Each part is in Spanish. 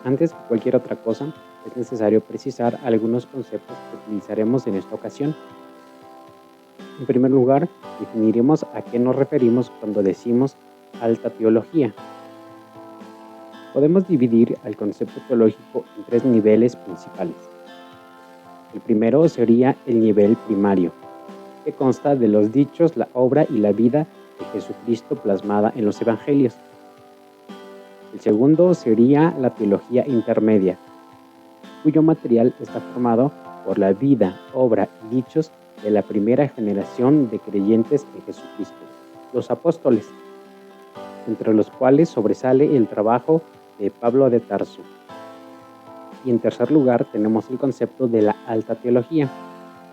Antes que cualquier otra cosa, es necesario precisar algunos conceptos que utilizaremos en esta ocasión. En primer lugar, definiremos a qué nos referimos cuando decimos alta teología. Podemos dividir al concepto teológico en tres niveles principales. El primero sería el nivel primario, que consta de los dichos, la obra y la vida de Jesucristo plasmada en los evangelios. El segundo sería la teología intermedia, cuyo material está formado por la vida, obra y dichos de la primera generación de creyentes en Jesucristo, los apóstoles, entre los cuales sobresale el trabajo de Pablo de Tarso. Y en tercer lugar tenemos el concepto de la alta teología,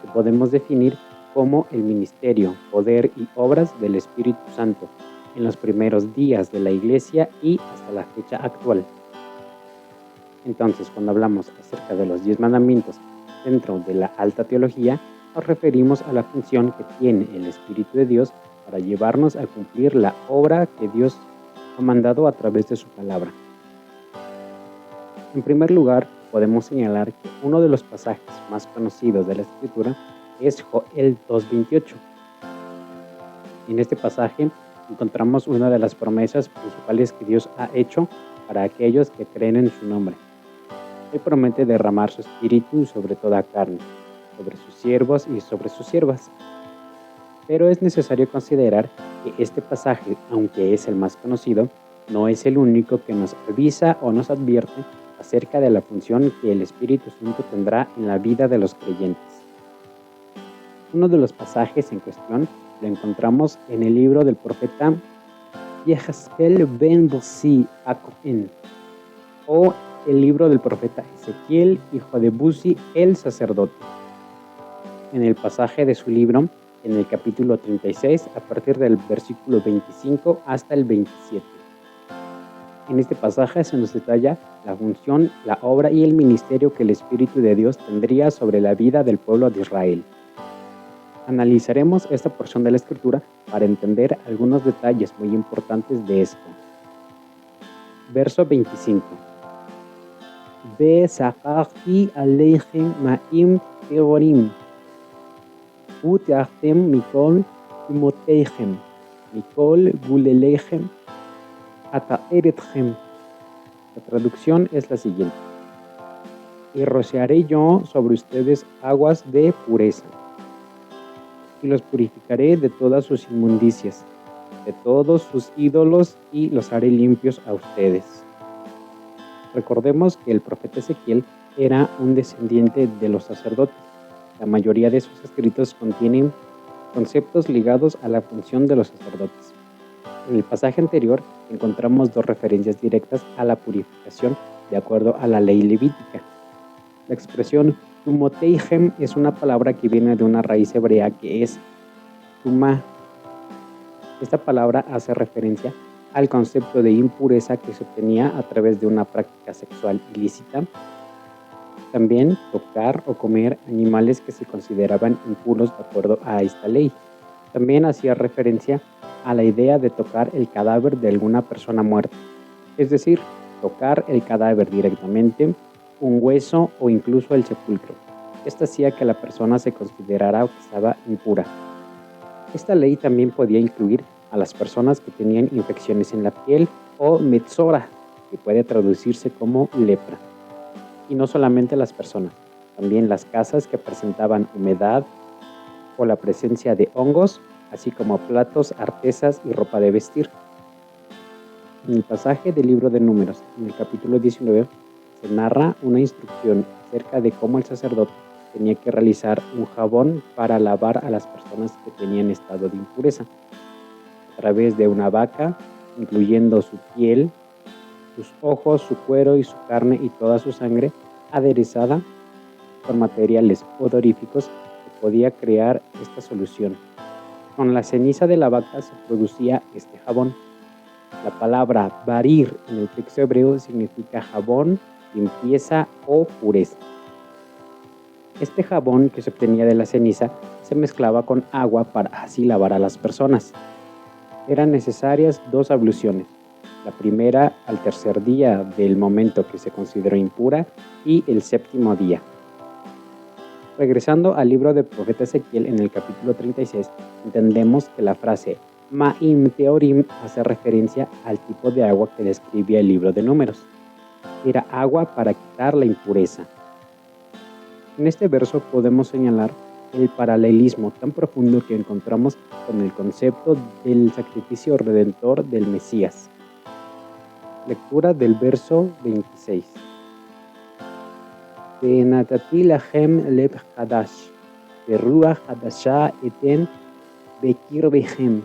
que podemos definir como el ministerio, poder y obras del Espíritu Santo en los primeros días de la Iglesia y hasta la fecha actual. Entonces, cuando hablamos acerca de los 10 mandamientos dentro de la alta teología, nos referimos a la función que tiene el Espíritu de Dios para llevarnos a cumplir la obra que Dios ha mandado a través de su palabra. En primer lugar, podemos señalar que uno de los pasajes más conocidos de la Escritura es Joel 2:28. En este pasaje encontramos una de las promesas principales que Dios ha hecho para aquellos que creen en su nombre. Él promete derramar su espíritu sobre toda carne, sobre sus siervos y sobre sus siervas. Pero es necesario considerar que este pasaje, aunque es el más conocido, no es el único que nos avisa o nos advierte acerca de la función que el Espíritu Santo tendrá en la vida de los creyentes. Uno de los pasajes en cuestión lo encontramos en el libro del profeta Yehezkel ben Buzi a-Cohen, o el libro del profeta Ezequiel, hijo de Buzi, el sacerdote. En el pasaje de su libro, en el capítulo 36, a partir del versículo 25 hasta el 27. En este pasaje se nos detalla la función, la obra y el ministerio que el Espíritu de Dios tendría sobre la vida del pueblo de Israel. Analizaremos esta porción de la Escritura para entender algunos detalles muy importantes de esto. Verso 25. Ve-saqaqti aleichem ma'im teorim, uteachtem mikol imoteichem, mikol gulelechem, ataeretchem. La traducción es la siguiente: y rociaré yo sobre ustedes aguas de pureza, y los purificaré de todas sus inmundicias, de todos sus ídolos, y los haré limpios a ustedes. Recordemos que el profeta Ezequiel era un descendiente de los sacerdotes. La mayoría de sus escritos contienen conceptos ligados a la función de los sacerdotes. En el pasaje anterior encontramos dos referencias directas a la purificación de acuerdo a la ley levítica. La expresión tumoteichem es una palabra que viene de una raíz hebrea que es tumá. Esta palabra hace referencia al concepto de impureza que se obtenía a través de una práctica sexual ilícita. También tocar o comer animales que se consideraban impuros de acuerdo a esta ley. También hacía referencia a la idea de tocar el cadáver de alguna persona muerta, es decir, tocar el cadáver directamente, un hueso o incluso el sepulcro. Esto hacía que la persona se considerara que estaba impura. Esta ley también podía incluir a las personas que tenían infecciones en la piel o metzora, que puede traducirse como lepra. Y no solamente las personas, también las casas que presentaban humedad o la presencia de hongos, así como platos, artesas y ropa de vestir. En el pasaje del libro de Números, en el capítulo 19, se narra una instrucción acerca de cómo el sacerdote tenía que realizar un jabón para lavar a las personas que tenían estado de impureza, a través de una vaca, incluyendo su piel, sus ojos, su cuero y su carne y toda su sangre, aderezada con materiales odoríficos que podía crear esta solución. Con la ceniza de la vaca se producía este jabón. La palabra barir en el texto hebreo significa jabón, limpieza o pureza. Este jabón que se obtenía de la ceniza se mezclaba con agua para así lavar a las personas. Eran necesarias 2 abluciones, la primera al tercer día del momento que se consideró impura y el séptimo día. Regresando al libro del profeta Ezequiel en el capítulo 36, entendemos que la frase Ma'im Teorim hace referencia al tipo de agua que describía el libro de Números. Era agua para quitar la impureza. En este verso podemos señalar el paralelismo tan profundo que encontramos con el concepto del sacrificio redentor del Mesías. Lectura del verso 26. Ve'natati lachem leb hadash, ve'ruach hadasha eten bekirbechem,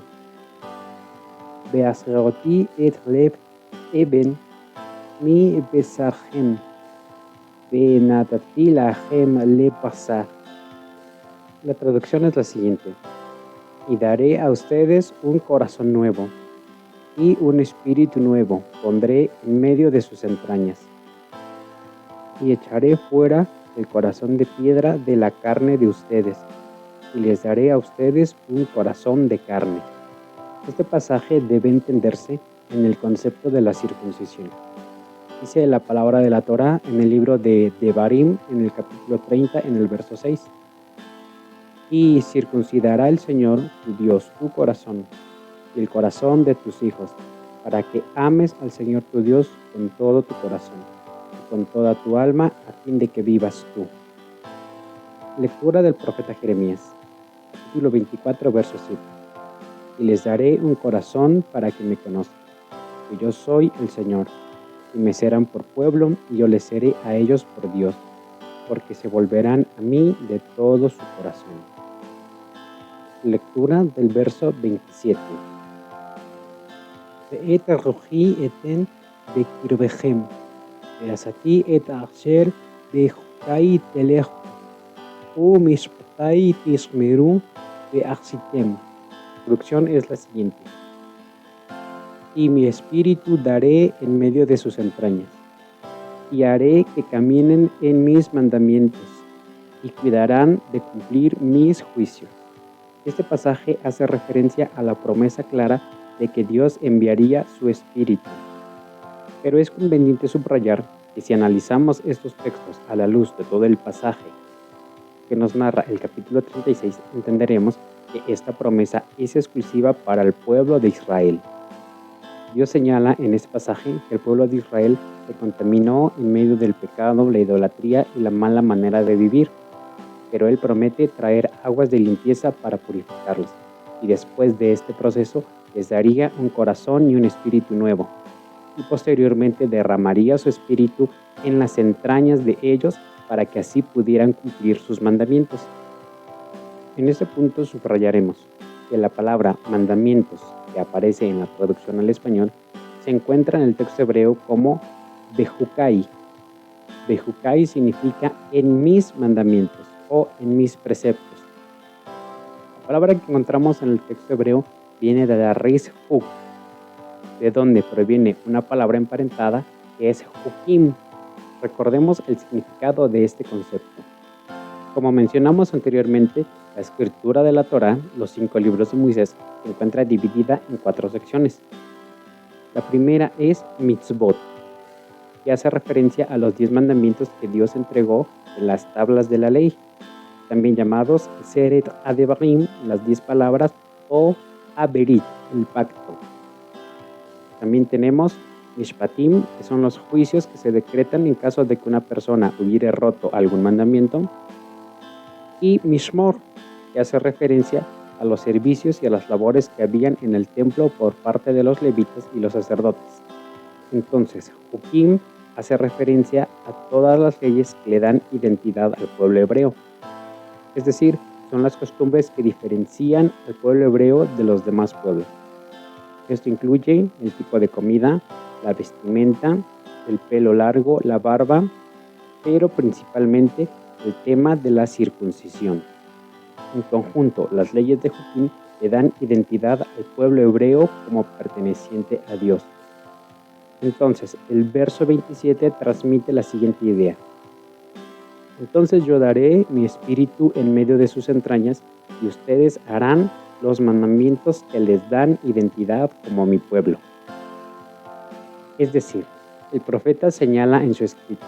ve'asroti et leb eben mi besarchem, ve'natati lachem leb basar. La traducción es la siguiente: y daré a ustedes un corazón nuevo, y un espíritu nuevo pondré en medio de sus entrañas, y echaré fuera el corazón de piedra de la carne de ustedes, y les daré a ustedes un corazón de carne. Este pasaje debe entenderse en el concepto de la circuncisión. Dice la palabra de la Torá en el libro de Devarim, en el capítulo 30, en el verso 6. Y circuncidará el Señor tu Dios tu corazón y el corazón de tus hijos, para que ames al Señor tu Dios con todo tu corazón y con toda tu alma, a fin de que vivas tú. Lectura del profeta Jeremías, capítulo 24, verso 7. Y les daré un corazón para que me conozcan, que yo soy el Señor, y me serán por pueblo, y yo les seré a ellos por Dios, porque se volverán a mí de todo su corazón. Lectura del verso 27. ואת רוחי אתן בקרבכם, ועשיתי את אשר בחוקי תלכו, ומשפטי תשמרו ועשיתם. La traducción es la siguiente: y mi espíritu daré en medio de sus entrañas, y haré que caminen en mis mandamientos, y cuidarán de cumplir mis juicios. Este pasaje hace referencia a la promesa clara de que Dios enviaría su Espíritu. Pero es conveniente subrayar que si analizamos estos textos a la luz de todo el pasaje que nos narra el capítulo 36, entenderemos que esta promesa es exclusiva para el pueblo de Israel. Dios señala en este pasaje que el pueblo de Israel se contaminó en medio del pecado, la idolatría y la mala manera de vivir, pero Él promete traer aguas de limpieza para purificarlos, y después de este proceso les daría un corazón y un espíritu nuevo, y posteriormente derramaría su espíritu en las entrañas de ellos para que así pudieran cumplir sus mandamientos. En este punto subrayaremos que la palabra mandamientos, que aparece en la traducción al español, se encuentra en el texto hebreo como bejukai. Bejukai significa en mis mandamientos o en mis preceptos. La palabra que encontramos en el texto hebreo viene de la raíz juk, de donde proviene una palabra emparentada que es jukim. Recordemos el significado de este concepto. Como mencionamos anteriormente, la escritura de la Torá, los 5 libros de Moisés, se encuentra dividida en 4 secciones. La primera es mitzvot, que hace referencia a los 10 mandamientos que Dios entregó en las tablas de la ley, también llamados Seret Adevarim, las 10 palabras, o Aberit, el pacto. También tenemos Mishpatim, que son los juicios que se decretan en caso de que una persona hubiere roto algún mandamiento, y Mishmor, que hace referencia a los servicios y a las labores que habían en el templo por parte de los levitas y los sacerdotes. Entonces, Jukim hace referencia a todas las leyes que le dan identidad al pueblo hebreo. Es decir, son las costumbres que diferencian al pueblo hebreo de los demás pueblos. Esto incluye el tipo de comida, la vestimenta, el pelo largo, la barba, pero principalmente el tema de la circuncisión. En conjunto, las leyes de Jukim le dan identidad al pueblo hebreo como perteneciente a Dios. Entonces, el verso 27 transmite la siguiente idea: entonces yo daré mi espíritu en medio de sus entrañas, y ustedes harán los mandamientos que les dan identidad como mi pueblo. Es decir, el profeta señala en su escrito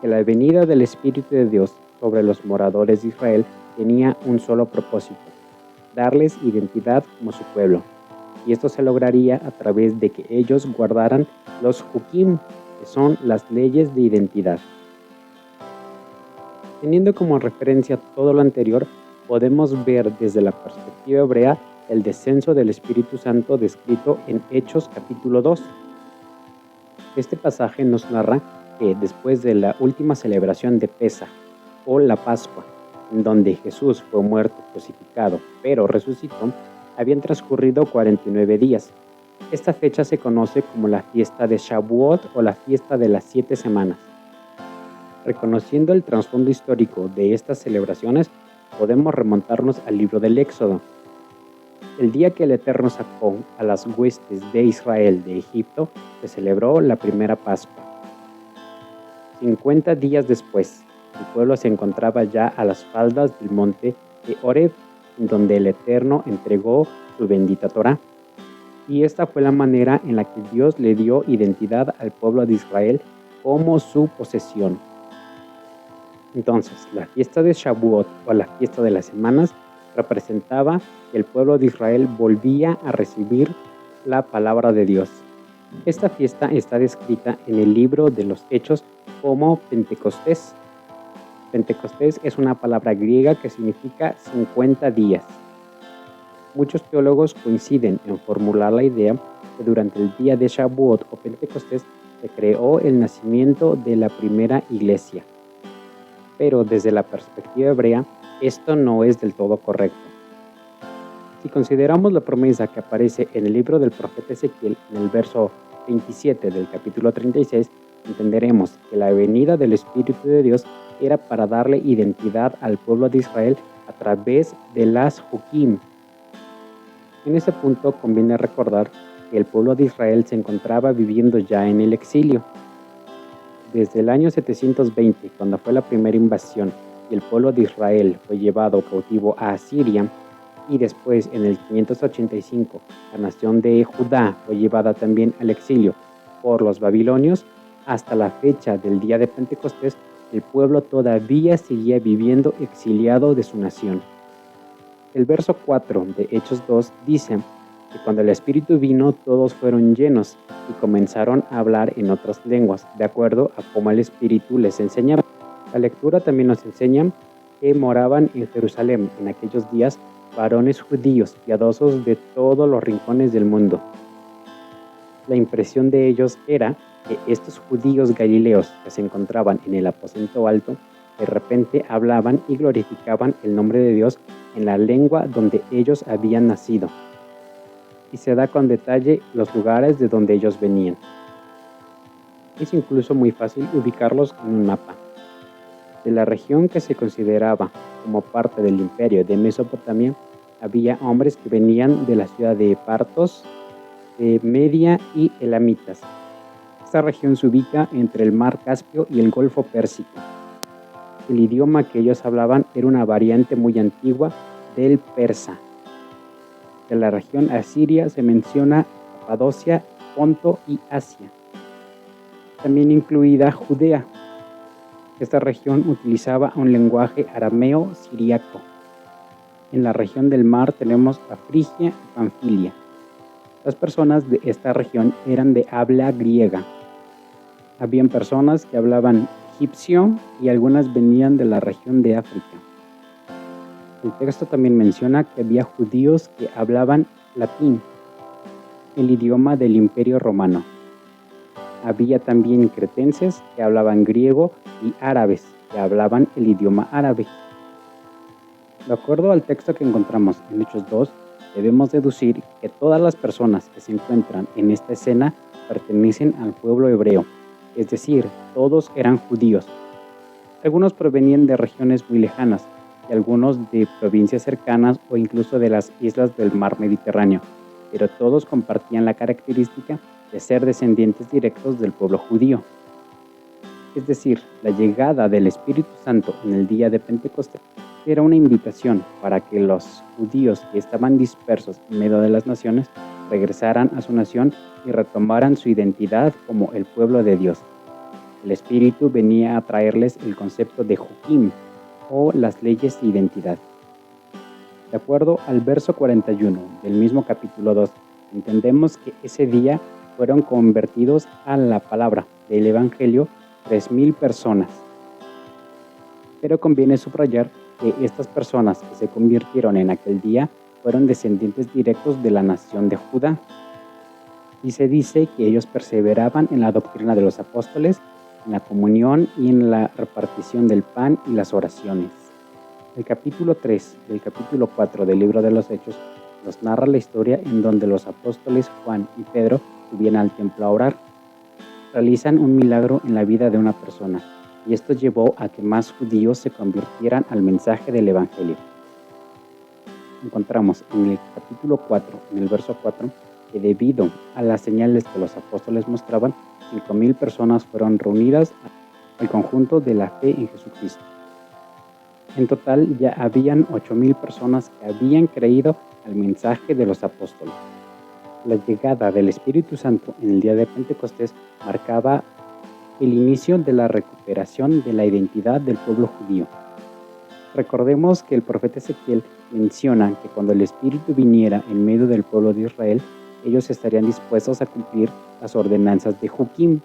que la venida del Espíritu de Dios sobre los moradores de Israel tenía un solo propósito: darles identidad como su pueblo. Y esto se lograría a través de que ellos guardaran los Hukim, que son las leyes de identidad. Teniendo como referencia todo lo anterior, podemos ver desde la perspectiva hebrea el descenso del Espíritu Santo descrito en Hechos capítulo 2. Este pasaje nos narra que después de la última celebración de Pesaj, o la Pascua, en donde Jesús fue muerto, crucificado, pero resucitó, habían transcurrido 49 días. Esta fecha se conoce como la fiesta de Shavuot o la fiesta de las 7 semanas. Reconociendo el trasfondo histórico de estas celebraciones, podemos remontarnos al libro del Éxodo. El día que el Eterno sacó a las huestes de Israel de Egipto, se celebró la primera Pascua. 50 días después, el pueblo se encontraba ya a las faldas del monte de Horeb, donde el Eterno entregó su bendita Torá. Y esta fue la manera en la que Dios le dio identidad al pueblo de Israel como su posesión. Entonces, la fiesta de Shavuot o la fiesta de las semanas representaba que el pueblo de Israel volvía a recibir la palabra de Dios. Esta fiesta está descrita en el libro de los Hechos como Pentecostés. Pentecostés es una palabra griega que significa 50 días. Muchos teólogos coinciden en formular la idea que durante el día de Shavuot o Pentecostés se creó el nacimiento de la primera iglesia. Pero desde la perspectiva hebrea, esto no es del todo correcto. Si consideramos la promesa que aparece en el libro del profeta Ezequiel, en el verso 27 del capítulo 36, entenderemos que la venida del Espíritu de Dios era para darle identidad al pueblo de Israel a través de las Hukim. En ese punto conviene recordar que el pueblo de Israel se encontraba viviendo ya en el exilio. Desde el año 720, cuando fue la primera invasión y el pueblo de Israel fue llevado cautivo a Asiria, y después en el 585 la nación de Judá fue llevada también al exilio por los babilonios, hasta la fecha del día de Pentecostés, el pueblo todavía seguía viviendo exiliado de su nación. El verso 4 de Hechos 2 dice que cuando el Espíritu vino, todos fueron llenos y comenzaron a hablar en otras lenguas, de acuerdo a cómo el Espíritu les enseñaba. La lectura también nos enseña que moraban en Jerusalén en aquellos días varones judíos piadosos de todos los rincones del mundo. La impresión de ellos era que estos judíos galileos que se encontraban en el aposento alto, de repente hablaban y glorificaban el nombre de Dios en la lengua donde ellos habían nacido. Y se da con detalle los lugares de donde ellos venían. Es incluso muy fácil ubicarlos en un mapa. De la región que se consideraba como parte del imperio de Mesopotamia, había hombres que venían de la ciudad de Partos, de Media y Elamitas. Esta región se ubica entre el mar Caspio y el Golfo Pérsico. El idioma que ellos hablaban era una variante muy antigua del persa. De la región asiria se menciona Capadocia, Ponto y Asia, también incluida Judea. Esta región utilizaba un lenguaje arameo siríaco. En la región del mar tenemos a Frigia y Panfilia. Las personas de esta región eran de habla griega. Habían personas que hablaban egipcio y algunas venían de la región de África. El texto también menciona que había judíos que hablaban latín, el idioma del Imperio Romano. Había también cretenses que hablaban griego y árabes que hablaban el idioma árabe. De acuerdo al texto que encontramos en Hechos 2, debemos deducir que todas las personas que se encuentran en esta escena pertenecen al pueblo hebreo, es decir, todos eran judíos. Algunos provenían de regiones muy lejanas y algunos de provincias cercanas o incluso de las islas del mar Mediterráneo, pero todos compartían la característica de ser descendientes directos del pueblo judío. Es decir, la llegada del Espíritu Santo en el día de Pentecostés era una invitación para que los judíos que estaban dispersos en medio de las naciones regresaran a su nación y retomaran su identidad como el pueblo de Dios. El Espíritu venía a traerles el concepto de Jukim, o las leyes de identidad. De acuerdo al verso 41 del mismo capítulo 2, entendemos que ese día fueron convertidos a la palabra del Evangelio 3,000 personas. Pero conviene subrayar que estas personas que se convirtieron en aquel día fueron descendientes directos de la nación de Judá. Y se dice que ellos perseveraban en la doctrina de los apóstoles, en la comunión y en la repartición del pan y las oraciones. El capítulo 3 y el capítulo 4 del libro de los Hechos nos narra la historia en donde los apóstoles Juan y Pedro subían al templo a orar. Realizan un milagro en la vida de una persona, y esto llevó a que más judíos se convirtieran al mensaje del Evangelio. Encontramos en el capítulo 4, en el verso 4, que debido a las señales que los apóstoles mostraban, 5,000 personas fueron reunidas al conjunto de la fe en Jesucristo. En total ya habían 8,000 personas que habían creído al mensaje de los apóstoles. La llegada del Espíritu Santo en el día de Pentecostés marcaba el inicio de la recuperación de la identidad del pueblo judío. Recordemos que el profeta Ezequiel menciona que cuando el Espíritu viniera en medio del pueblo de Israel, ellos estarían dispuestos a cumplir las ordenanzas de Jukim.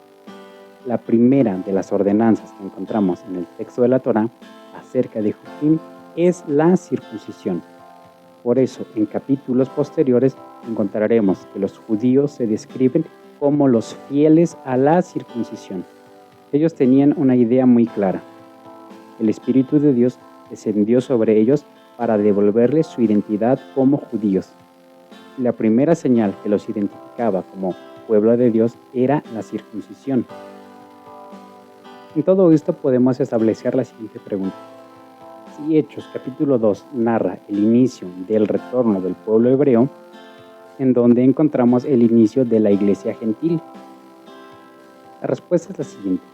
La primera de las ordenanzas que encontramos en el texto de la Torá acerca de Jukim es la circuncisión. Por eso, en capítulos posteriores encontraremos que los judíos se describen como los fieles a la circuncisión. Ellos tenían una idea muy clara. El Espíritu de Dios descendió sobre ellos para devolverles su identidad como judíos. La primera señal que los identificaba como pueblo de Dios era la circuncisión. En todo esto podemos establecer la siguiente pregunta. Si Hechos capítulo 2 narra el inicio del retorno del pueblo hebreo, ¿en dónde encontramos el inicio de la iglesia gentil? La respuesta es la siguiente.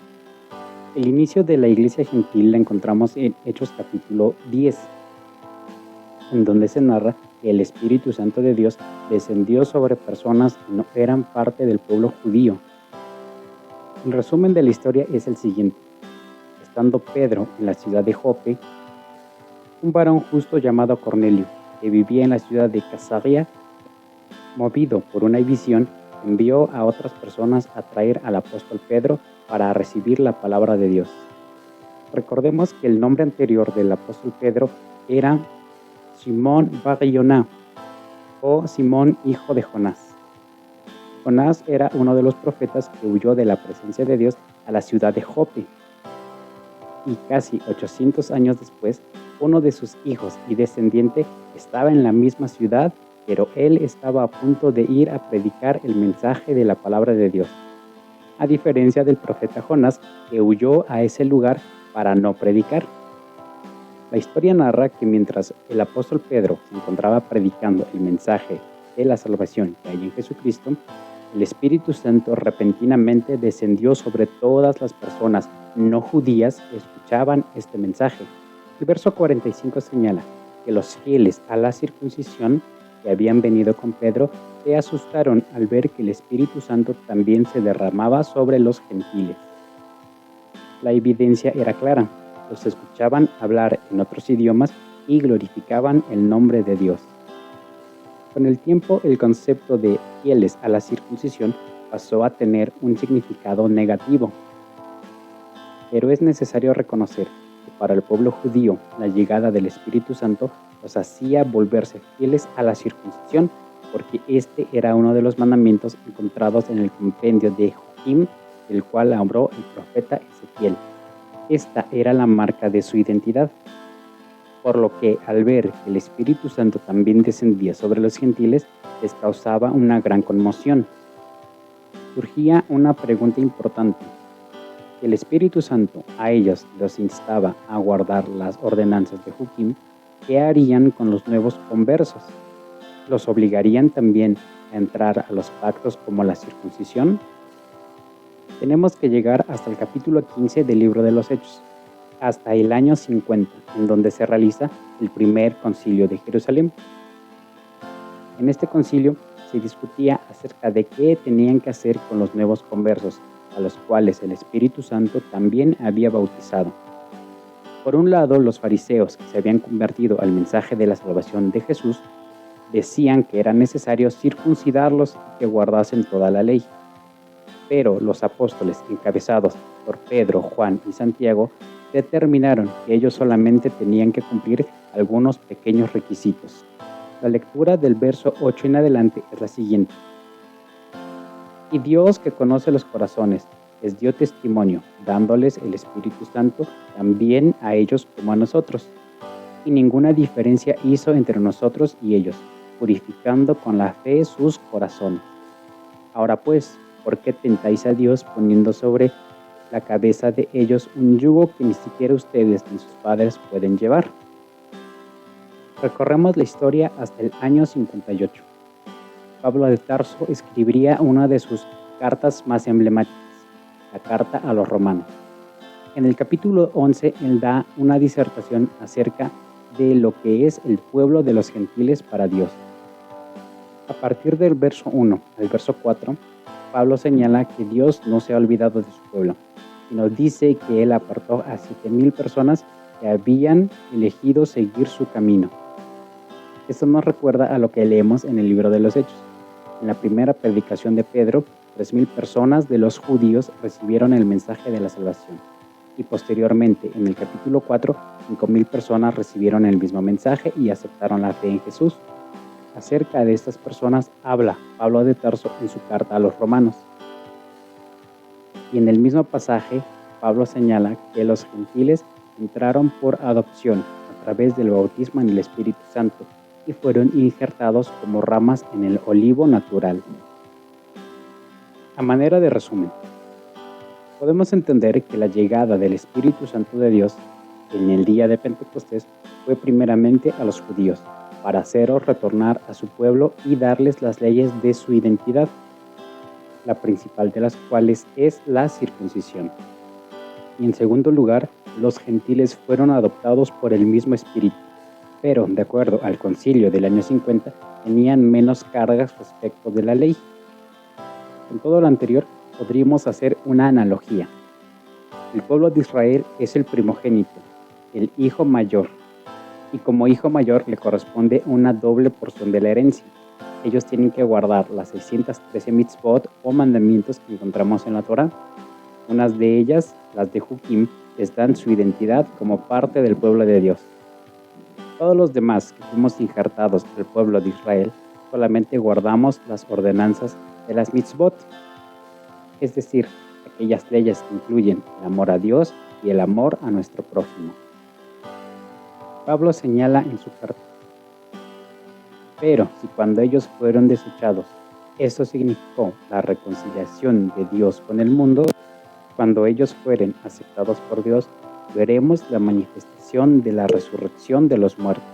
El inicio de la iglesia gentil la encontramos en Hechos capítulo 10, en donde se narra que el Espíritu Santo de Dios descendió sobre personas que no eran parte del pueblo judío. El resumen de la historia es el siguiente. Estando Pedro en la ciudad de Jope, un varón justo llamado Cornelio, que vivía en la ciudad de Cesarea, movido por una visión, envió a otras personas a traer al apóstol Pedro para recibir la palabra de Dios. Recordemos que el nombre anterior del apóstol Pedro era Simón Bar Yoná, o Simón hijo de Jonás. Jonás era uno de los profetas que huyó de la presencia de Dios a la ciudad de Jope. Y casi 800 años después, uno de sus hijos y descendiente estaba en la misma ciudad, pero él estaba a punto de ir a predicar el mensaje de la palabra de Dios. A diferencia del profeta Jonás, que huyó a ese lugar para no predicar. La historia narra que mientras el apóstol Pedro se encontraba predicando el mensaje de la salvación que hay en Jesucristo, el Espíritu Santo repentinamente descendió sobre todas las personas no judías que escuchaban este mensaje. El verso 45 señala que los fieles a la circuncisión que habían venido con Pedro se asustaron al ver que el Espíritu Santo también se derramaba sobre los gentiles. La evidencia era clara. Los escuchaban hablar en otros idiomas y glorificaban el nombre de Dios. Con el tiempo, el concepto de fieles a la circuncisión pasó a tener un significado negativo. Pero es necesario reconocer que para el pueblo judío la llegada del Espíritu Santo los hacía volverse fieles a la circuncisión, porque este era uno de los mandamientos encontrados en el compendio de Jukim, el cual habló el profeta Ezequiel. Esta era la marca de su identidad, por lo que al ver que el Espíritu Santo también descendía sobre los gentiles, les causaba una gran conmoción. Surgía una pregunta importante. El Espíritu Santo a ellos los instaba a guardar las ordenanzas de Jukim, ¿qué harían con los nuevos conversos? ¿Los obligarían también a entrar a los pactos como la circuncisión? Tenemos que llegar hasta el capítulo 15 del libro de los Hechos, hasta el año 50, en donde se realiza el primer concilio de Jerusalén. En este concilio se discutía acerca de qué tenían que hacer con los nuevos conversos, a los cuales el Espíritu Santo también había bautizado. Por un lado, los fariseos que se habían convertido al mensaje de la salvación de Jesús decían que era necesario circuncidarlos y que guardasen toda la ley. Pero los apóstoles, encabezados por Pedro, Juan y Santiago, determinaron que ellos solamente tenían que cumplir algunos pequeños requisitos. La lectura del verso 8 en adelante es la siguiente. Y Dios, que conoce los corazones, les dio testimonio, dándoles el Espíritu Santo también a ellos como a nosotros. Y ninguna diferencia hizo entre nosotros y ellos, purificando con la fe sus corazones. Ahora pues, ¿por qué tentáis a Dios poniendo sobre la cabeza de ellos un yugo que ni siquiera ustedes ni sus padres pueden llevar? Recorremos la historia hasta el año 58. Pablo de Tarso escribiría una de sus cartas más emblemáticas, la carta a los romanos. En el capítulo 11, él da una disertación acerca de lo que es el pueblo de los gentiles para Dios. A partir del verso 1 al verso 4, Pablo señala que Dios no se ha olvidado de su pueblo, sino dice que él apartó a 7,000 personas que habían elegido seguir su camino. Esto nos recuerda a lo que leemos en el libro de los Hechos. En la primera predicación de Pedro, 3,000 personas de los judíos recibieron el mensaje de la salvación. Y posteriormente, en el capítulo 4, 5,000 personas recibieron el mismo mensaje y aceptaron la fe en Jesús. Acerca de estas personas habla Pablo de Tarso en su carta a los romanos. Y en el mismo pasaje, Pablo señala que los gentiles entraron por adopción a través del bautismo en el Espíritu Santo y fueron injertados como ramas en el olivo natural. A manera de resumen, podemos entender que la llegada del Espíritu Santo de Dios en el día de Pentecostés fue primeramente a los judíos, para hacerlos retornar a su pueblo y darles las leyes de su identidad, la principal de las cuales es la circuncisión. Y en segundo lugar, los gentiles fueron adoptados por el mismo Espíritu, pero, de acuerdo al concilio del año 50, tenían menos cargas respecto de la ley. Con todo lo anterior, podríamos hacer una analogía. El pueblo de Israel es el primogénito, el hijo mayor, y como hijo mayor le corresponde una doble porción de la herencia. Ellos tienen que guardar las 613 mitzvot o mandamientos que encontramos en la Torá. Unas de ellas, las de Jukim, les dan su identidad como parte del pueblo de Dios. Todos los demás que fuimos injertados al pueblo de Israel, solamente guardamos las ordenanzas de las mitzvot, es decir, aquellas leyes que incluyen el amor a Dios y el amor a nuestro prójimo. Pablo señala en su carta: pero si cuando ellos fueron desechados, eso significó la reconciliación de Dios con el mundo, cuando ellos fueren aceptados por Dios, veremos la manifestación de la resurrección de los muertos.